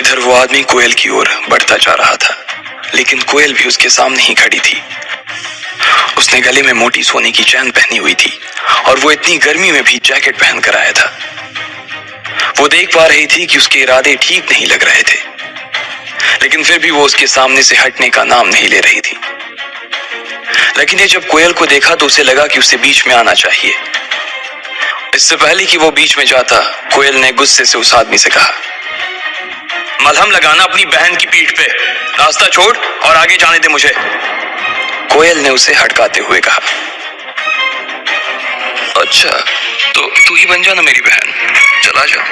इधर वो आदमी कोयल की ओर बढ़ता जा रहा था, लेकिन कोयल भी उसके सामने ही खड़ी थी। उसने गले में मोटी सोने की चैन पहनी हुई थी और वो इतनी गर्मी में भी जैकेट पहन कर आया था। वो देख पा रही थी कि उसके इरादे ठीक नहीं लग रहे थे, लेकिन फिर भी वो उसके सामने से हटने का नाम नहीं ले रही थी। लेकिन ये जब कोयल को देखा तो उसे लगा कि उसे बीच में आना चाहिए। इससे पहले कि वो बीच में जाता, कोयल ने गुस्से से उस आदमी से कहा, मलहम लगाना अपनी बहन की पीठ पे, रास्ता छोड़ और आगे जाने दे मुझे। कोयल ने उसे हड़काते हुए कहा, अच्छा तो तू ही बन जाना मेरी बहन, चला जा।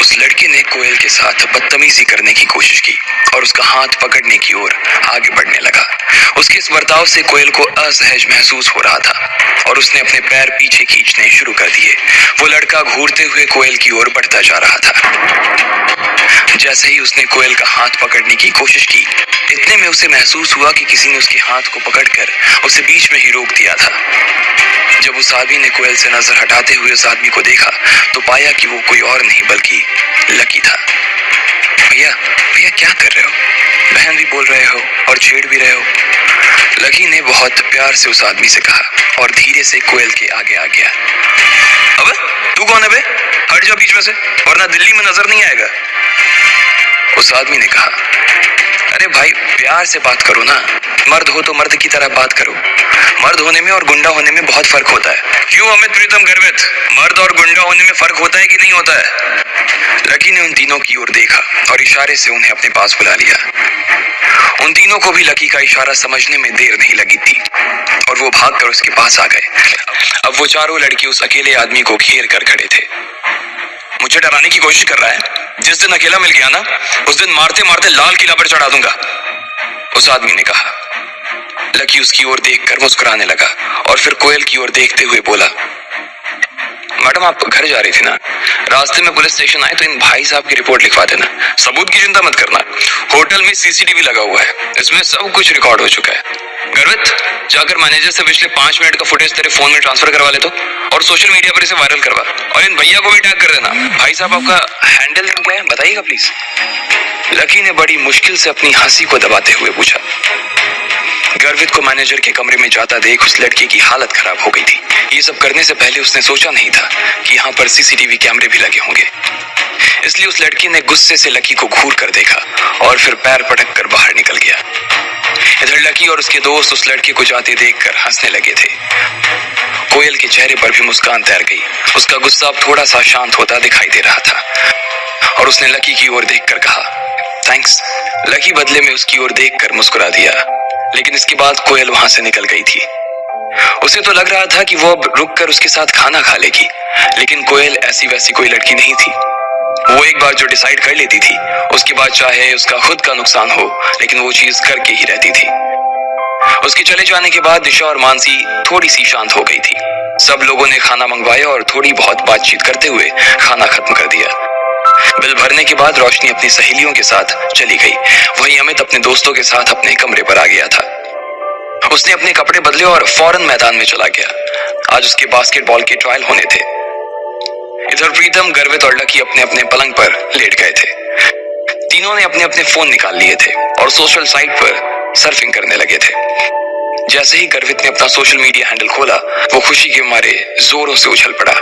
उस लड़की ने कोयल के साथ बदतमीजी करने की कोशिश की और उसका हाथ पकड़ने की ओर आगे बढ़ने लगा। उसके इस बर्ताव से कोयल को असहज महसूस हो रहा था और उसने अपने पैर पीछे खींचने शुरू कर दिए। वो लड़का घूरते हुए कोयल की ओर बढ़ता जा रहा था। जैसे ही उसने कोयल का हाथ पकड़ने की कोशिश की, इतने में उसे महसूस हुआ कि किसी ने उसके हाथ को पकड़कर उसे बीच में ही रोक दिया था। जब उस आदमी ने कोयल से नजर हटाते हुए उस आदमी को देखा तो पाया कि वो कोई और नहीं बल्कि लकी था। भैया भैया क्या कर रहे हो? बहन भी बोल रहे हो और छेड़ भी रहे हो। लकी ने बहुत प्यार से उस आदमी से कहा और धीरे से कोयल के आगे आ गया। अबे तू कौन है बे? हट जा बीच में से, वरना दिल्ली में नजर नहीं आएगा। उस आदमी ने कहा, अरे भाई प्यार से बात करो ना, मर्द हो तो मर्द की तरह बात करो। मर्द होने में और गुंडा होने में बहुत फर्क होता है। क्यों अमित प्रीतम गर्वित, मर्द और गुंडा होने में फर्क होता है कि नहीं होता है? लकी ने उन तीनों की ओर देखा और इशारे से उन्हें अपने पास बुला लिया। उन तीनों को भी लकी का इशारा समझने में देर नहीं लगी थी और वो भागकर उसके पास आ गए। अब वो चारों लड़के उस अकेले आदमी को घेर कर खड़े थे। मुझे डराने की कोशिश कर रहा है? जिस दिन अकेला मिल गया ना, उस दिन मारते मारते लाल किला पर चढ़ा दूंगा, उस आदमी ने कहा। लकी उसकी ओर देखकर मुस्कुराने लगा और फिर कोयल की ओर देखते हुए बोला, मैडम आप घर जा रही थी ना, रास्ते में पुलिस स्टेशन आए तो इन भाई साहब की रिपोर्ट लिखवा देना। सबूत की चिंता मत करना, होटल में सीसीटीवी लगा हुआ है, इसमें सब कुछ रिकॉर्ड हो चुका है। गर्वित जाकर मैनेजर से पिछले 5 मिनट का फुटेज तेरे फोन में ट्रांसफर करवा ले तो, और सोशल मीडिया पर इसे वायरल करवा, और इन भैया को भी टैग कर देना। भाई साहब आपका हैंडल नेम क्या है बताइएगा प्लीज। लकी ने बड़ी मुश्किल से अपनी हंसी को दबाते हुए पूछा। गर्वित को मैनेजर के कमरे में जाता देख उस लड़की की हालत खराब हो गई थी। ये सब करने से पहले उसने सोचा नहीं था कि यहाँ पर सीसीटीवी कैमरे भी लगे होंगे, इसलिए उस लड़की ने गुस्से से लकी को घूर कर देखा और फिर पैर पटक कर बाहर निकल गया। इधर लकी और उसके दोस्त उस लड़के को जाते देखकर हंसने लगे थे। कोयल के चेहरे पर भी मुस्कान तैर गई। उसका गुस्सा अब थोड़ा सा शांत होता दिखाई दे रहा था और उसने लकी की ओर देखकर कहा, थैंक्स। लकी बदले में उसकी ओर देखकर मुस्कुरा दिया, लेकिन इसके बाद कोयल वहां से निकल गई थी। उसे तो लग रहा था कि वो अब रुककर उसके साथ खाना खा लेगी, लेकिन कोयल ऐसी वैसी कोई लड़की नहीं थी। वो एक बार जो डिसाइड कर लेती थी, उसके बाद चाहे उसका खुद का नुकसान हो, लेकिन वो चीज करके ही रहती थी। उसके चले जाने के बाद दिशा और मानसी थोड़ी सी शांत हो गई थी। सब लोगों ने खाना मंगवाया और थोड़ी बहुत बातचीत करते हुए खाना खत्म कर दिया। बिल भरने के बाद रोशनी अपनी सहेलियों के साथ चली गई। वहीं अमित अपने दोस्तों के साथ अपने कमरे पर आ गया था। उसने अपने कपड़े बदले और फौरन मैदान में चला गया। आज उसके बास्केटबॉल के ट्रायल होने थे। इधर प्रीतम, गर्वित और लकी अपने अपने पलंग पर लेट गए थे। तीनों ने अपने अपने फोन निकाल लिए थे और सोशल साइट पर सर्फिंग करने लगे थे। जैसे ही गर्वित ने अपना सोशल मीडिया हैंडल खोला, वो खुशी के मारे जोरों से उछल पड़ा।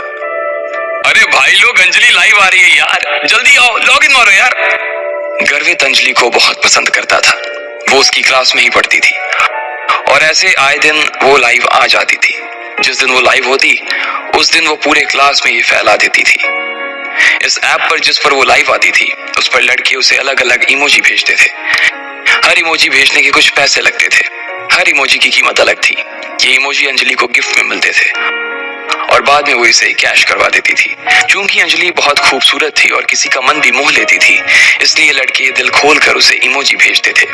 अरे भाई लोग, अंजलि लाइव आ रही है यार, जल्दी आओ, लॉग इन मारो यार। गर्वित अंजलि को बहुत पसंद करता था। वो उसकी क्लास में ही पढ़ती थी और ऐसे आए दिन वो लाइव आ जाती थी। जिस दिन वो लाइव होती, उस दिन वो पूरे क्लास में ये फैला देती थी। इस ऐप पर जिस पर वो लाइव आती थी, उस पर लड़के उसे अलग अलग इमोजी भेजते थे। हर इमोजी भेजने के कुछ पैसे लगते थे। हर इमोजी की कीमत अलग थी। ये इमोजी अंजलि को गिफ्ट में मिलते थे और बाद में वो इसे कैश करवा देती थी। क्योंकि अंजलि बहुत खूबसूरत थी और किसी का मन भी मोह लेती थी, इसलिए लड़के दिल खोलकर उसे इमोजी भेजते थे।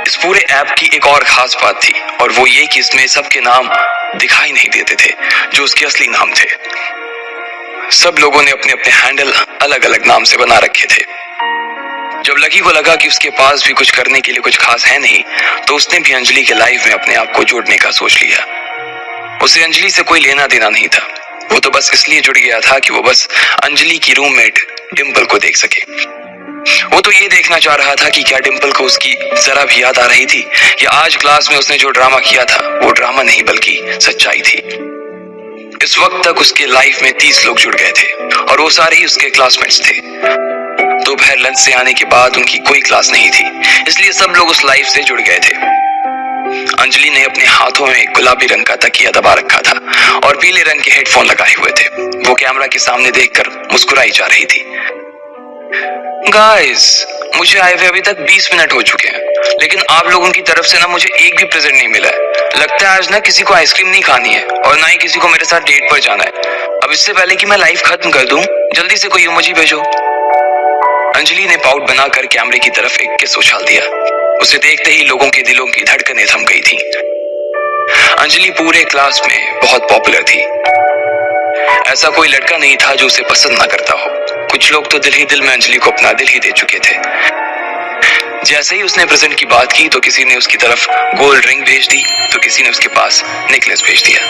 इस पूरे ऐप की एक और खास बात थी और वो ये कि इसमें सबके नाम दिखाई नहीं देते थे जो उसके असली नाम थे। सब लोगों ने अपने अपने हैंडल अलग अलग नाम से बना रखे थे। जब लकी को लगा कि उसके पास भी कुछ करने के लिए कुछ खास है नहीं, तो उसने भी अंजलि के लाइव में अपने आप को जोड़ने का सोच लिया। उसे अंजलि से कोई लेना देना नहीं था। वो तो बस इसलिए जुड़ गया था कि वो बस अंजलि की रूममेट डिम्पल को देख सके। वो तो ये देखना चाह रहा था कि क्या डिम्पल को उसकी जरा भी याद आ रही थी, या आज क्लास में उसने जो ड्रामा किया था वो ड्रामा नहीं बल्कि सच्चाई थी। इस वक्त तक उसके लाइफ में 30 लोग जुड़ गए थे और वो सारे ही उसके क्लासमेट्स थे। दोपहर लंच से आने के बाद उनकी कोई क्लास नहीं थी, इसलिए सब लोग उस लाइफ से जुड़ गए थे। अंजलि ने अपने हाथों में एक गुलाबी रंग का तकिया दबा रखा था और पीले रंग के हेडफोन लगाए हुए थे। वो कैमरा के सामने देखकर मुस्कुराई जा रही थी। गाइस, मुझे आए हुए अभी तक 20 मिनट हो चुके हैं, लेकिन आप लोगों की तरफ से ना मुझे एक भी प्रेजेंट नहीं मिला है। लगता है आज ना किसी को आइसक्रीम नहीं खानी है और ना ही किसी को मेरे साथ डेट पर जाना है। अब इससे पहले कि मैं लाइव खत्म कर दूं, जल्दी से कोई इमोजी भेजो। अंजलि ने पाउट बनाकर कैमरे की तरफ एक किस उछाल दिया। उसे देखते ही लोगों के दिलों की धड़कनें थम गई थी। अंजलि पूरे क्लास में बहुत पॉपुलर थी। ऐसा कोई लड़का नहीं था जो उसे पसंद ना करता हो। कुछ लोग तो दिल ही दिल में अंजलि को अपना दिल ही दे चुके थे। जैसे ही उसने प्रेजेंट की बात की तो किसी ने उसकी तरफ गोल्ड रिंग भेज दी, तो किसी ने उसके पास नेकलेस भेज दिया।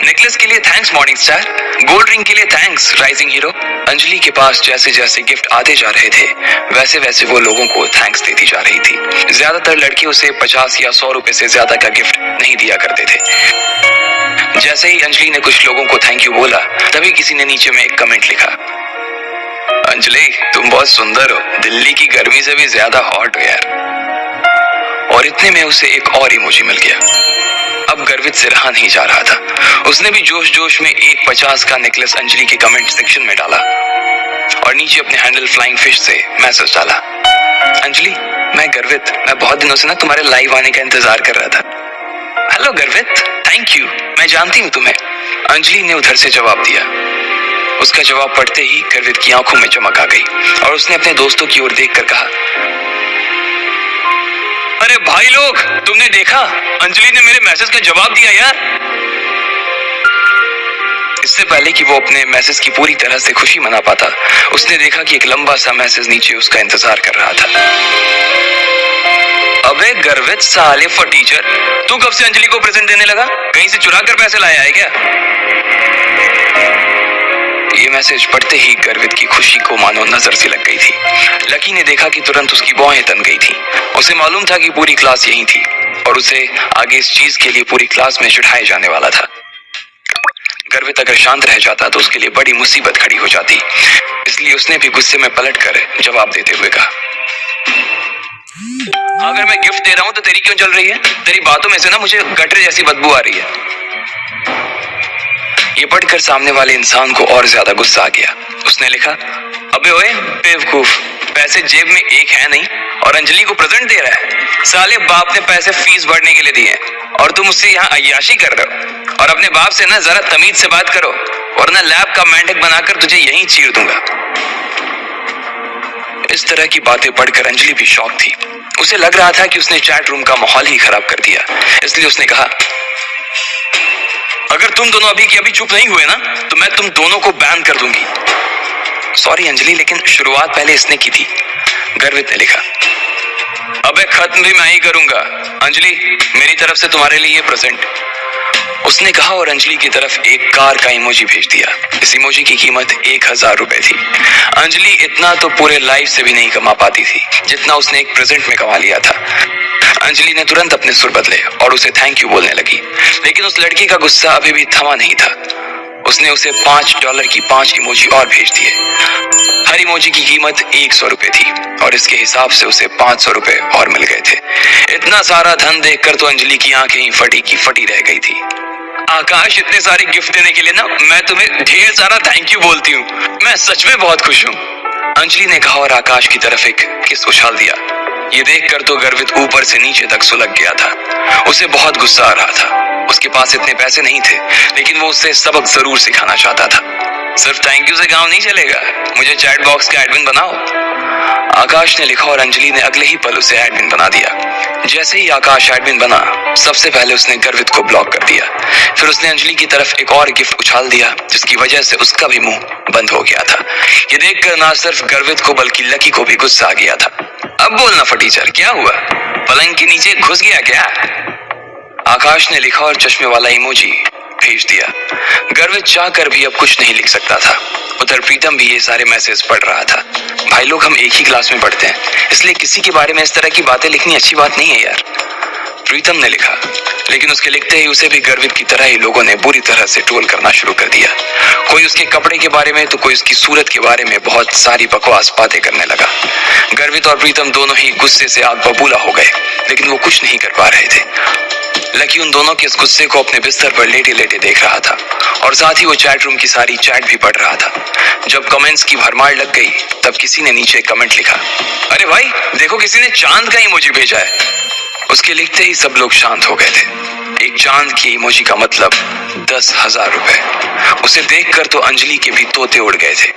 नेकलेस के लिए thanks morning star, gold ring के लिए थैंक्स राइजिंग हीरो। अंजलि के पास जैसे जैसे गिफ्ट आते जा रहे थे वैसे वैसे वो लोगों को थैंक्स देती जा रही थी। ज्यादातर लड़के उसे 50 या 100 रुपए से ज्यादा का गिफ्ट नहीं दिया करते थे। जैसे ही अंजलि ने कुछ लोगों को थैंक यू बोला, तभी किसी ने नीचे में एक कमेंट लिखा, अंजलि तुम बहुत सुंदर हो, दिल्ली की गर्मी से भी ज्यादा हॉट हो यार। और इतने में उसे एक और इमोजी मिल गया। अब गर्वित से रहा नहीं जा रहा था। उसने भी जोश जोश में एक 50 का नेकलेस अंजलि के कमेंट सेक्शन में डाला और नीचे अपने हैंडल फ्लाइंग फिश से मैसेज डाला, अंजलि मैं गर्वित, मैं बहुत दिनों से ना तुम्हारे लाइव आने का इंतजार कर रहा था। हेलो गर्वित, थैंक यू, मैं जानती हूँ तुम्हें। अंजलि ने उधर से जवाब दिया। उसका जवाब पढ़ते ही गर्वित की आंखों में चमक आ गई और उसने अपने दोस्तों की ओर देखकर कहा, अरे भाई लोग, तुमने देखा, अंजलि ने मेरे मैसेज का जवाब दिया यार। इससे पहले कि वो अपने मैसेज की पूरी तरह से खुशी मना पाता, उसने देखा कि एक लंबा सा मैसेज नीचे उसका इंतजार कर रहा था। अबे गर्वित साले फटीचर, तू कब से अंजलि को प्रेजेंट देने लगा? कहीं से चुरा कर पैसे लाया है क्या? ये मैसेज पढ़ते ही गर्वित की खुशी को मानो नजर से लग गई थी। लकी ने देखा कि तुरंत उसकी भौहें तन गई थी। उसे मालूम था कि पूरी क्लास यहीं थी और उसे आगे इस चीज के लिए पूरी क्लास में चिढ़ाया जाने वाला था। गर्वित अगर शांत रह जाता तो उसके लिए बड़ी मुसीबत खड़ी हो जाती, इसलिए उसने भी गुस्से में पलटकर जवाब देते हुए कहा, अगर मैं गिफ्ट दे रहा हूं तो तेरी क्यों जल रही है? तेरी बातों में से ना मुझे गटरे जैसी बदबू आ रही है। ये पढ़कर सामने वाले इंसान को और ज्यादा गुस्सा आ गया। उसने लिखा, अबे ओए बेवकूफ, पैसे जेब में एक है नहीं और अंजलि को प्रेजेंट दे रहा है। साले बाप ने पैसे फीस भरने के लिए दिए और तुम मुझसे यहाँ अय्याशी कर रहे हो। और अपने बाप से ना जरा तमीज से बात करो वरना लैब का मेंढक बनाकर तुझे यहीं चीर दूंगा। इस तरह की बातें पढ़कर अंजलि भी शॉक थी। उसे लग रहा था कि उसने चैट रूम का माहौल ही खराब कर दिया, इसलिए उसने कहा, अगर तुम दोनों अभी की अभी चुप नहीं हुए ना तो मैं तुम दोनों को बैन कर दूंगी। सॉरी अंजलि, लेकिन शुरुआत पहले इसने की थी। गर्वित ने लिखा, अबे खत्म भी मैं ही करूंगा। अंजलि, मेरी तरफ से तुम्हारे लिए ये प्रेजेंट। उसने कहा और अंजलि की तरफ एक कार का इमोजी भेज दिया। इस इमोजी की कीमत 1000 रुपए थी। अंजलि इतना तो पूरे लाइफ से भी नहीं कमा पाती थी जितना उसने एक प्रेजेंट में कमा लिया था। अंजलि ने तुरंत अपने सुर बदले और उसे थैंक यू बोलने लगी, लेकिन उस लड़की का गुस्सा अभी भी थमा नहीं था। उसने उसे $5 की 5 इमोजी और भेज दिए। हर इमोजी की कीमत 100 रुपए थी और इसके हिसाब से उसे 500 रुपए और मिल गए थे। इतना सारा धन देखकर तो अंजलि की आंखें ही फटी की फटी रह गई थी। आकाश, इतने सारे गिफ्ट देने के लिए ना मैं तुम्हें ढेर सारा थैंक यू बोलती हूँ। मैं सच में बहुत खुश हूँ। अंजलि ने कहा और आकाश की तरफ एक किस उछाल दिया। ये देखकर तो गर्वित ऊपर से नीचे तक सुलग गया था। उसे बहुत गुस्सा आ रहा था। उसके पास इतने पैसे नहीं थे, लेकिन वो उससे सबक जरूर सिखाना चाहता था। सिर्फ थैंक यू से काम नहीं चलेगा, मुझे चैट बॉक्स का एडमिन बनाओ। आकाश ने लिखा और अंजलि ने अगले ही पल उसे एडमिन बना दिया। जैसे ही आकाश एडमिन बना, सबसे पहले उसने गर्वित को ब्लॉक कर दिया। फिर उसने अंजलि की तरफ एक और गिफ्ट उछाल दिया, जिसकी वजह से उसका भी मुंह बंद हो गया था। ये देखकर ना सिर्फ गर्वित को बल्कि लकी को भी गुस्सा आ गया था। अब बोलना फटीचर, क्या हुआ? पलंग के नीचे घुस गया क्या? आकाश ने लिखा और चश्मे वाला इमोजी भेज दिया। गर्वित चाहकर भी अब कुछ नहीं लिख सकता था। उधर प्रीतम भी ये सारे मैसेज पढ़ रहा था। भाई लोग, हम एक ही क्लास में पढ़ते हैं, इसलिए किसी के बारे में इस तरह की बातें लिखनी अच्छी बात नहीं है यार, प्रीतम ने लिखा। लेकिन उसके लिखते ही उसे भी गर्वित की तरह ही लोगों ने बुरी तरह से ट्रोल करना शुरू कर दिया। कोई उसके कपड़े के बारे में तो कोई उसकी सूरत के बारे में बहुत सारी बकवास बातें करने लगा। गर्वित और प्रीतम दोनों ही गुस्से से आग बबूला हो गए, लेकिन वो कुछ नहीं कर पा रहे थे। लकी उन दोनों के इस गुस्से को अपने बिस्तर पर लेटे लेटे देख रहा था और साथ ही वो चैट रूम की सारी चैट भी पढ़ रहा था। जब कमेंट्स की भरमार लग गई तब किसी ने नीचे कमेंट लिखा, अरे भाई देखो, किसी ने चांद का इमोजी भेजा है। उसके लिखते ही सब लोग शांत हो गए थे। एक चांद की इमोजी का मतलब 10,000 रुपए। उसे देखकर तो अंजलि के भी तोते उड़ गए थे।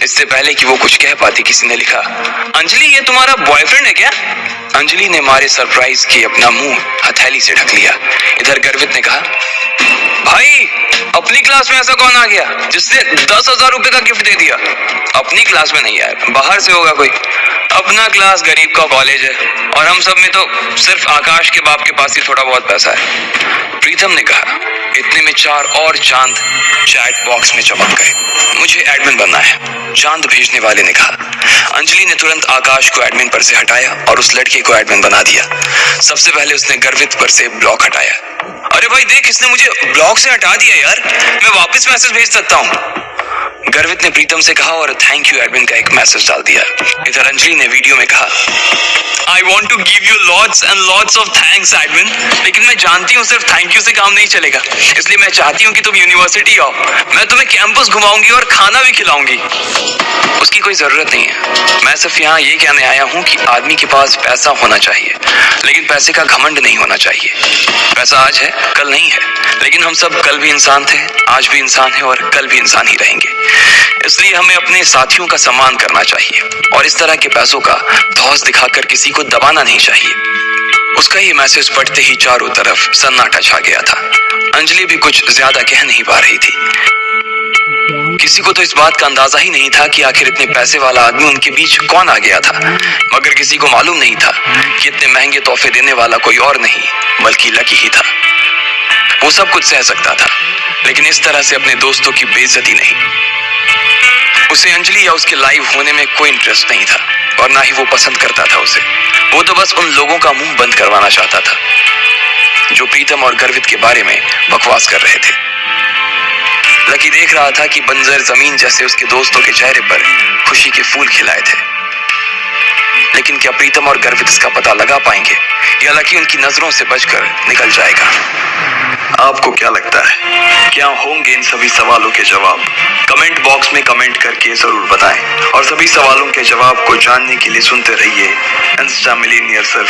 इससे पहले कि वो कुछ कह पाती किसी ने लिखा, अंजलि ये तुम्हारा बॉयफ्रेंड है क्या? अंजलि ने मारे सरप्राइज के अपना मुंह हथेली से ढक लिया। इधर गर्वित ने कहा, भाई अपनी क्लास में ऐसा कौन आ गया जिसने 10,000 रुपए का गिफ्ट दे दिया? अपनी क्लास में नहीं यार, बाहर से होगा कोई। अपना क्लास गरीब का कॉलेज है और हम सब में तो सिर्फ आकाश के बाप के पास ही थोड़ा बहुत पैसा है। प्रीतम ने कहा। इतने में 4 और चांद चैट बॉक्स में चमक गए। मुझे एडमिन बनना है, चांद भेजने वाले ने कहा। अंजलि ने तुरंत आकाश को एडमिन पर से हटाया और उस लड़के को एडमिन बना दिया। सबसे पहले उसने गर्वित पर से ब्लॉक हटाया। अरे भाई देख, इसने मुझे ब्लॉक से हटा दिया यार, मैं वापस मैसेज भेज सकता हूँ, गर्वित ने प्रीतम से कहा और थैंक यू एडमिन का एक मैसेज डाल दिया। इधर अंजलि ने वीडियो में कहा, I want to give you lots and lots of thanks admin, लेकिन मैं जानती हूँ सिर्फ थैंक यू से काम नहीं चलेगा, इसलिए मैं चाहती हूँ कि तुम यूनिवर्सिटी आओ, मैं तुम्हें कैंपस घुमाऊंगी और खाना भी खिलाऊंगी। उसकी कोई जरूरत नहीं है, मैं सिर्फ यहाँ ये कहने आया हूँ कि आदमी के पास पैसा होना चाहिए, लेकिन पैसे का घमंड नहीं होना चाहिए। पैसा आज है कल नहीं है, लेकिन हम सब कल भी इंसान थे, आज भी इंसान है और कल भी इंसान ही रहेंगे। इसलिए हमें अपने साथियों का सम्मान करना चाहिए और इस तरह के पैसों का धौंस दिखाकर किसी को दबाना नहीं चाहिए। उसका ये मैसेज पढ़ते ही चारों तरफ सन्नाटा छा गया था। अंजलि भी कुछ ज्यादा कह नहीं पा रही थी। किसी को तो इस बात का अंदाजा ही नहीं था कि आखिर इतने पैसे वाला आदमी उनके बीच कौन आ गया था, मगर किसी को मालूम नहीं था कि इतने महंगे तोहफे देने वाला कोई और नहीं बल्कि लकी ही था। वो सब कुछ सह सकता था, लेकिन इस तरह से अपने दोस्तों की बेइज्जती नहीं। उसे अंजलि या उसके लाइव होने में कोई इंटरेस्ट नहीं था और ना ही वो पसंद करता था उसे। वो तो बस उन लोगों का मुंह बंद करवाना चाहता था जो प्रीतम और गर्वित के बारे में बकवास कर रहे थे। लकी देख रहा था कि बंजर जमीन जैसे उसके दोस्तों के चेहरे पर खुशी के फूल खिलाए थे, लेकिन क्या प्रीतम और गर्वित इसका पता लगा पाएंगे या लकी उनकी नजरों से बचकर निकल जाएगा? आपको क्या लगता है, क्या होंगे इन सभी सवालों के जवाब? कमेंट बॉक्स में कमेंट करके जरूर बताएं और सभी सवालों के जवाब को जानने के लिए सुनते रहिए इंस्टा मिलीनियर सिर्फ